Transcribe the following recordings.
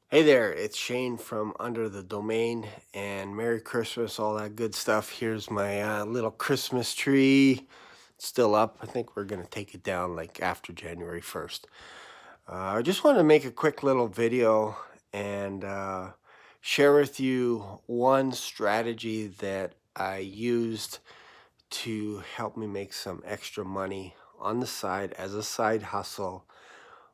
Hey there, it's Shane from Under the Domain, and Merry Christmas, all that good stuff. Here's my little Christmas tree. It's still up. I think we're going to take it down like after January 1st. I just want to make a quick little video and share with you one strategy that I used to help me make some extra money on the side as a side hustle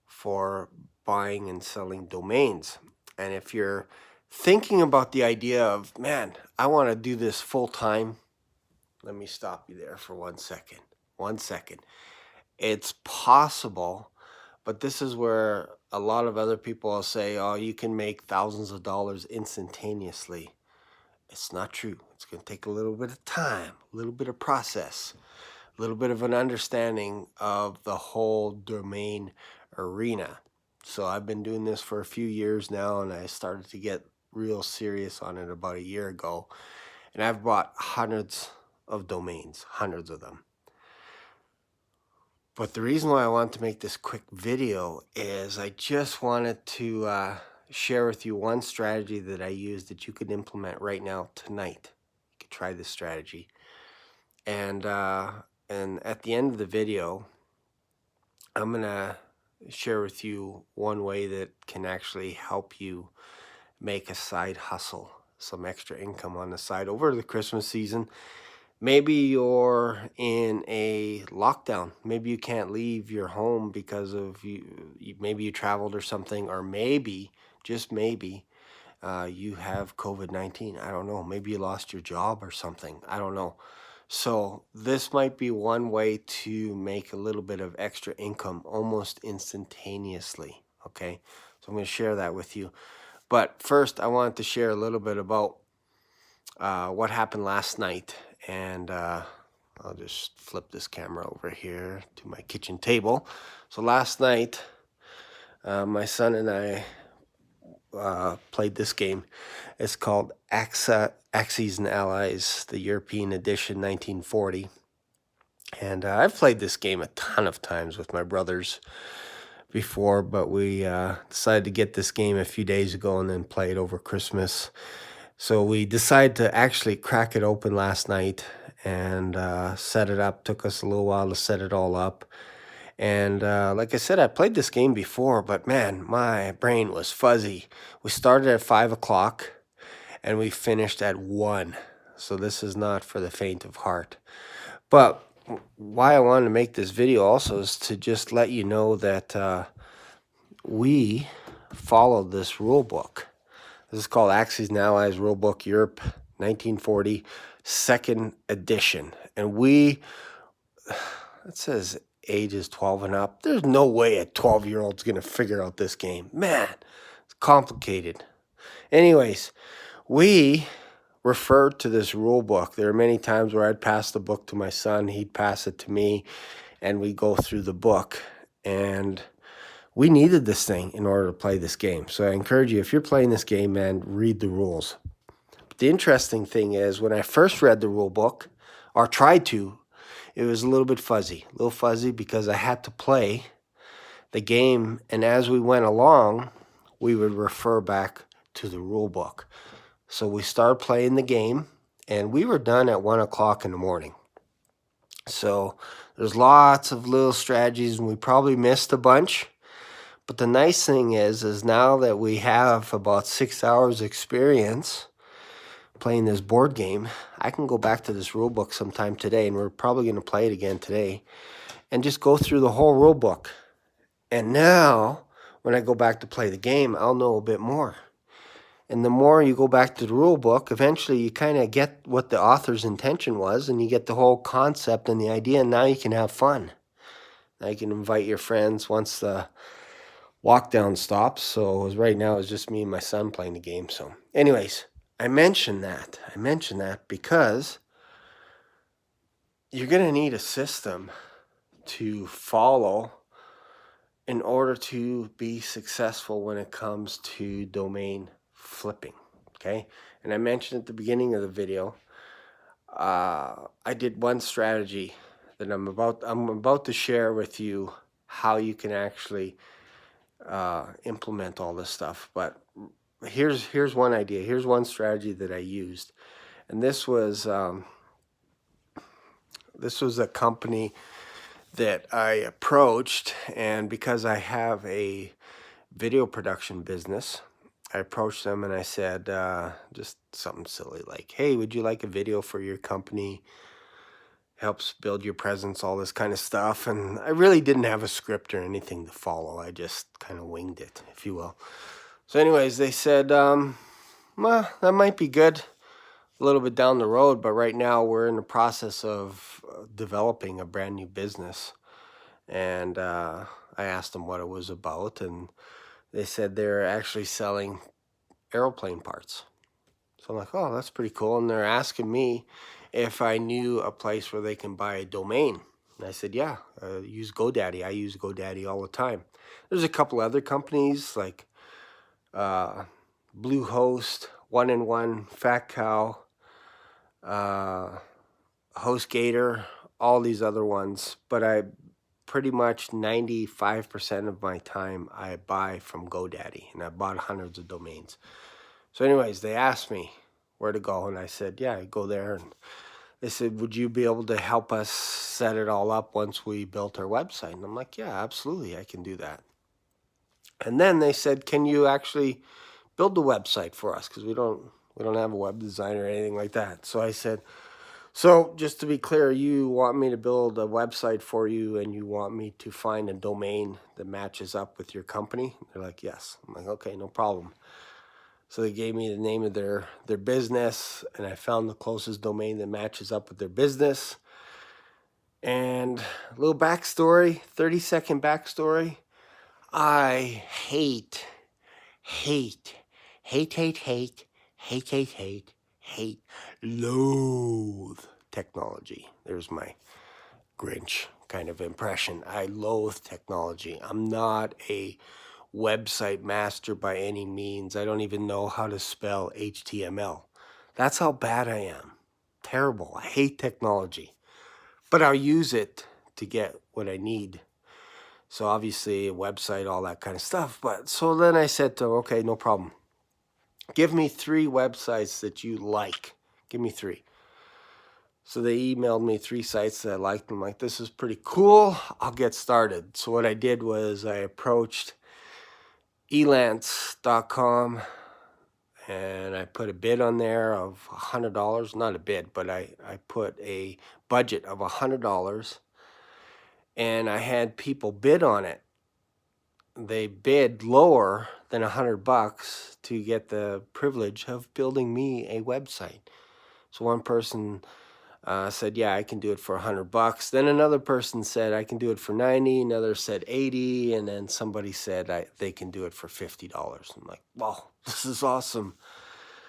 for buying and selling domains. And if you're thinking about the idea of, man, I want to do this full time, let me stop you there for 1 second. 1 second. It's possible, but this is where a lot of other people will say, oh, you can make thousands of dollars instantaneously. It's not true. It's going to take a little bit of time, a little bit of process, a little bit of an understanding of the whole domain arena. So I've been doing this for a few years now, and I started to get real serious on it about a year ago. And I've bought hundreds of domains, hundreds of them. But the reason why I want to make this quick video is I just wanted to share with you one strategy that I use that you could implement right now tonight. You could try this strategy. And at the end of the video, I'm going to share with you one way that can actually help you make a side hustle, some extra income on the side over the Christmas season. Maybe you're in a lockdown. Maybe you can't leave your home because of maybe you traveled or something, or maybe, just maybe, you have COVID-19. I don't know. Maybe you lost your job or something. I don't know. So this might be one way to make a little bit of extra income almost instantaneously. Okay. So I'm going to share that with you. But first, I wanted to share a little bit about what happened last night. And I'll just flip this camera over here to my kitchen table. So last night, my son and I played this game. It's called Axes and Allies, the European edition, 1940. And I've played this game a ton of times with my brothers before, but we decided to get this game a few days ago and then play it over Christmas. So we decided to actually crack it open last night and set it up. Took us a little while to set it all up. And like I said, I played this game before, but man, my brain was fuzzy. We started at 5 o'clock and we finished at 1. So this is not for the faint of heart. But why I wanted to make this video also is to just let you know that we followed this rule book. This is called Axes and Allies Rulebook Europe 1940, second edition. And it says ages 12 and up. There's no way a 12-year-old's going to figure out this game. Man, it's complicated. Anyways, we referred to this rule book. There are many times where I'd pass the book to my son, he'd pass it to me, and we go through the book. And we needed this thing in order to play this game. So I encourage you, if you're playing this game, man, read the rules. But the interesting thing is, when I first read the rule book, or tried to, it was a little bit fuzzy. A little fuzzy because I had to play the game, and as we went along, we would refer back to the rule book. So we started playing the game, and we were done at 1 o'clock in the morning. So there's lots of little strategies, and we probably missed a bunch. But the nice thing is now that we have about 6 hours experience playing this board game, I can go back to this rule book sometime today, and we're probably going to play it again today, and just go through the whole rule book. And now, when I go back to play the game, I'll know a bit more. And the more you go back to the rule book, eventually you kind of get what the author's intention was, and you get the whole concept and the idea, and now you can have fun. Now you can invite your friends once the lockdown stops. So right now it's just me and my son playing the game. So anyways, I mentioned that because you're going to need a system to follow in order to be successful when it comes to domain flipping. Okay. And I mentioned at the beginning of the video, I did one strategy that I'm about to share with you, how you can actually implement all this stuff. But here's one idea. Here's one strategy that I used, and this was a company that I approached, and because I have a video production business, I approached them and I said just something silly like, "Hey, would you like a video for your company? Helps build your presence, all this kind of stuff." And I really didn't have a script or anything to follow. I just kind of winged it, if you will. So anyways, they said, well, that might be good a little bit down the road, but right now we're in the process of developing a brand new business. And I asked them what it was about, and they said they're actually selling airplane parts. So I'm like, oh, that's pretty cool. And they're asking me if I knew a place where they can buy a domain. And I said, yeah, use GoDaddy. I use GoDaddy all the time. There's a couple other companies like Bluehost, One in One, Fat Cow, HostGator, all these other ones. But I pretty much 95% of my time I buy from GoDaddy, and I bought hundreds of domains. So anyways, they asked me where to go, and I said, yeah, I go there. And they said, would you be able to help us set it all up once we built our website? And I'm like, yeah, absolutely, I can do that. And then they said, can you actually build the website for us? Because we don't have a web designer or anything like that. So I said, so just to be clear, you want me to build a website for you, and you want me to find a domain that matches up with your company? They're like, yes. I'm like, okay, no problem. So they gave me the name of their business, and I found the closest domain that matches up with their business. And a little backstory, 30-second backstory. I hate, loathe technology. There's my Grinch kind of impression. I loathe technology. I'm not a website master by any means. I don't even know how to spell HTML. That's how bad I am. Terrible. I hate technology. But I'll use it to get what I need. So obviously a website, all that kind of stuff. But so then I said to them, okay, no problem. Give me 3 websites that you like. Give me 3. So they emailed me 3 sites that I liked. I'm like, this is pretty cool. I'll get started. So what I did was I approached elance.com, and I put a bid on there of $100. Not a bid, but I put a budget of $100, and I had people bid on it. They bid lower than $100 to get the privilege of building me a website. So one person said, yeah, I can do it for $100. Then another person said, I can do it for 90. Another said 80. And then somebody said they can do it for $50. I'm like, wow, this is awesome.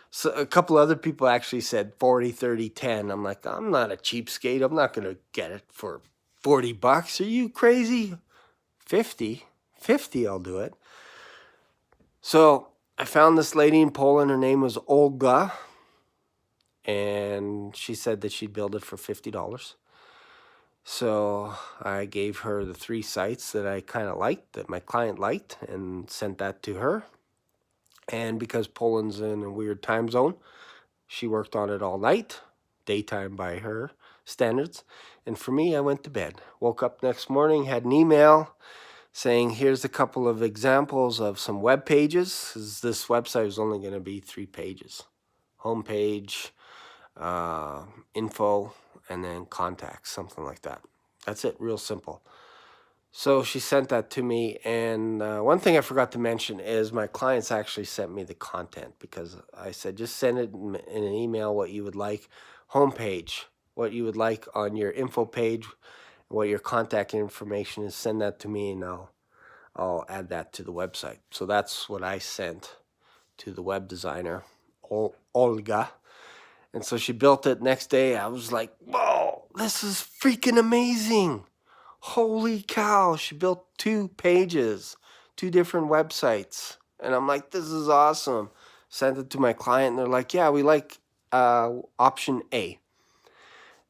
So a couple other people actually said 40, 30, 10. I'm like, I'm not a cheapskate. I'm not going to get it for $40. Are you crazy? 50, I'll do it. So I found this lady in Poland. Her name was Olga, and she said that she'd build it for $50. So I gave her the 3 sites that I kind of liked, that my client liked, and sent that to her. And because Poland's in a weird time zone, she worked on it all night, daytime by her standards. And for me, I went to bed. Woke up next morning, had an email saying, here's a couple of examples of some web pages. This website was only going to be 3 pages. Homepage, info, and then contacts, something like that. That's it, real simple. So she sent that to me, and one thing I forgot to mention is my clients actually sent me the content, because I said just send it in an email what you would like, homepage, what you would like on your info page, what your contact information is, send that to me, and I'll add that to the website. So that's what I sent to the web designer, Olga. And so she built it. Next day, I was like, whoa, this is freaking amazing. Holy cow. She built 2 pages, 2 different websites. And I'm like, this is awesome. Sent it to my client, and they're like, yeah, we like option A.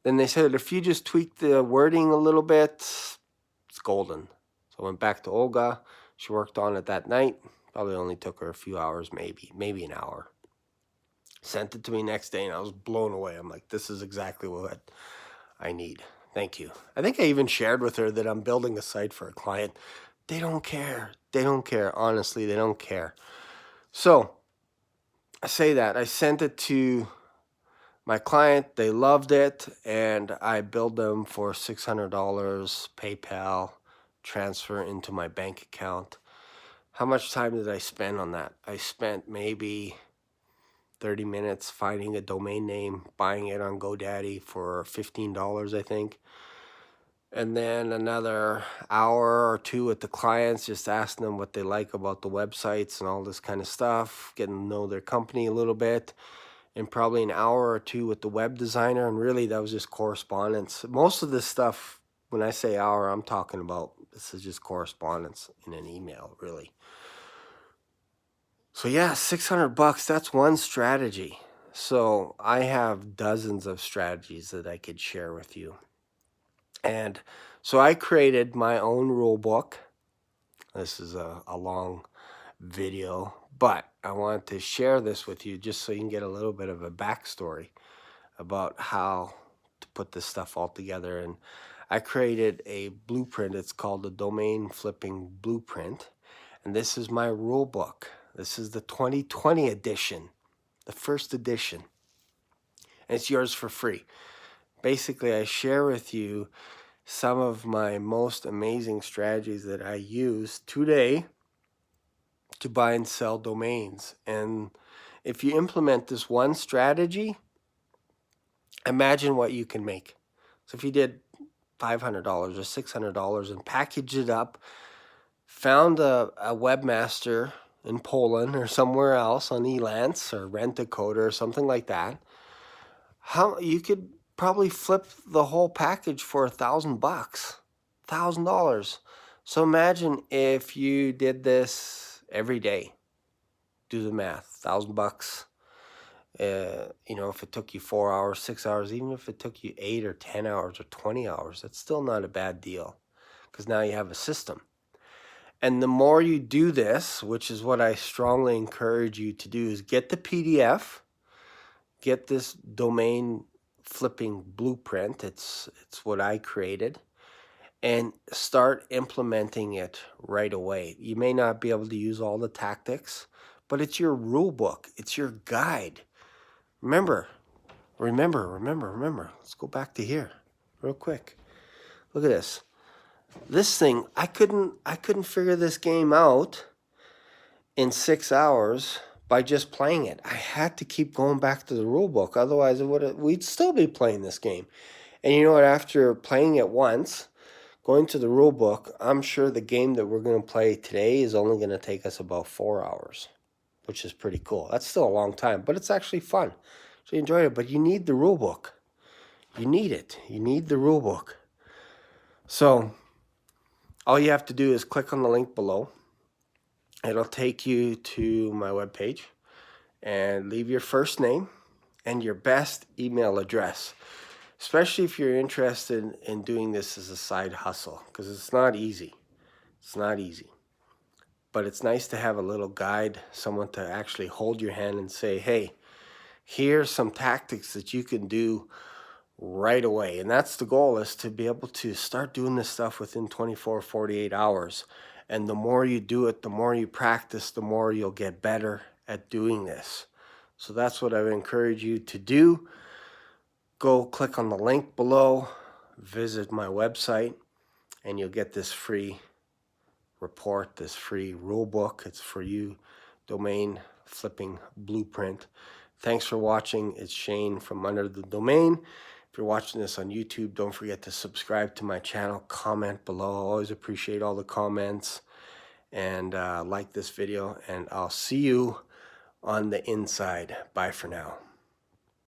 Then they said, if you just tweak the wording a little bit, it's golden. So I went back to Olga. She worked on it that night. Probably only took her a few hours, maybe an hour. Sent it to me next day, and I was blown away. I'm like, this is exactly what I need. Thank you. I think I even shared with her that I'm building a site for a client. They don't care. They don't care. Honestly, they don't care. So I say that. I sent it to my client. They loved it, and I billed them for $600 PayPal transfer into my bank account. How much time did I spend on that? I spent maybe 30 minutes finding a domain name, buying it on GoDaddy for $15, I think. And then another hour or two with the clients, just asking them what they like about the websites and all this kind of stuff, getting to know their company a little bit, and probably an hour or two with the web designer. And really, that was just correspondence. Most of this stuff, when I say hour, I'm talking about this is just correspondence in an email, really. So yeah, $600, that's one strategy. So I have dozens of strategies that I could share with you. And so I created my own rule book. This is a long video, but I want to share this with you just so you can get a little bit of a backstory about how to put this stuff all together. And I created a blueprint. It's called the Domain Flipping Blueprint. And this is my rule book. This is the 2020 edition, the first edition. And it's yours for free. Basically, I share with you some of my most amazing strategies that I use today to buy and sell domains. And if you implement this one strategy, imagine what you can make. So if you did $500 or $600 and packaged it up, found a webmaster in Poland or somewhere else on Elance or Rent-A-Coder or something like that, how you could probably flip the whole package for $1,000, $1,000. So imagine if you did this every day. Do the math, $1,000. You know, if it took you 4 hours, 6 hours, even if it took you 8 or 10 hours or 20 hours, that's still not a bad deal because now you have a system. And the more you do this, which is what I strongly encourage you to do, is get the PDF, get this domain flipping blueprint. It's what I created, and start implementing it right away. You may not be able to use all the tactics, but it's your rule book. It's your guide. Remember. Let's go back to here real quick. Look at this. This thing, I couldn't figure this game out in 6 hours by just playing it. I had to keep going back to the rule book. Otherwise, we'd still be playing this game. And you know what? After playing it once, going to the rule book, I'm sure the game that we're going to play today is only going to take us about 4 hours, which is pretty cool. That's still a long time, but it's actually fun. So you enjoy it, but you need the rule book. You need it. You need the rule book. So all you have to do is click on the link below. It'll take you to my webpage and leave your first name and your best email address, especially if you're interested in doing this as a side hustle, because it's not easy. It's not easy. But it's nice to have a little guide, someone to actually hold your hand and say, hey, here's some tactics that you can do right away. And that's the goal, is to be able to start doing this stuff within 24, 48 hours. And the more you do it, the more you practice, the more you'll get better at doing this. So that's what I would encourage you to do. Go click on the link below, visit my website, and you'll get this free report, this free rule book. It's for you, Domain Flipping Blueprint. Thanks for watching. It's Shane from Under the Domain. If you're watching this on YouTube, don't forget to subscribe to my channel, comment below. I always appreciate all the comments, and like this video, and I'll see you on the inside. Bye for now.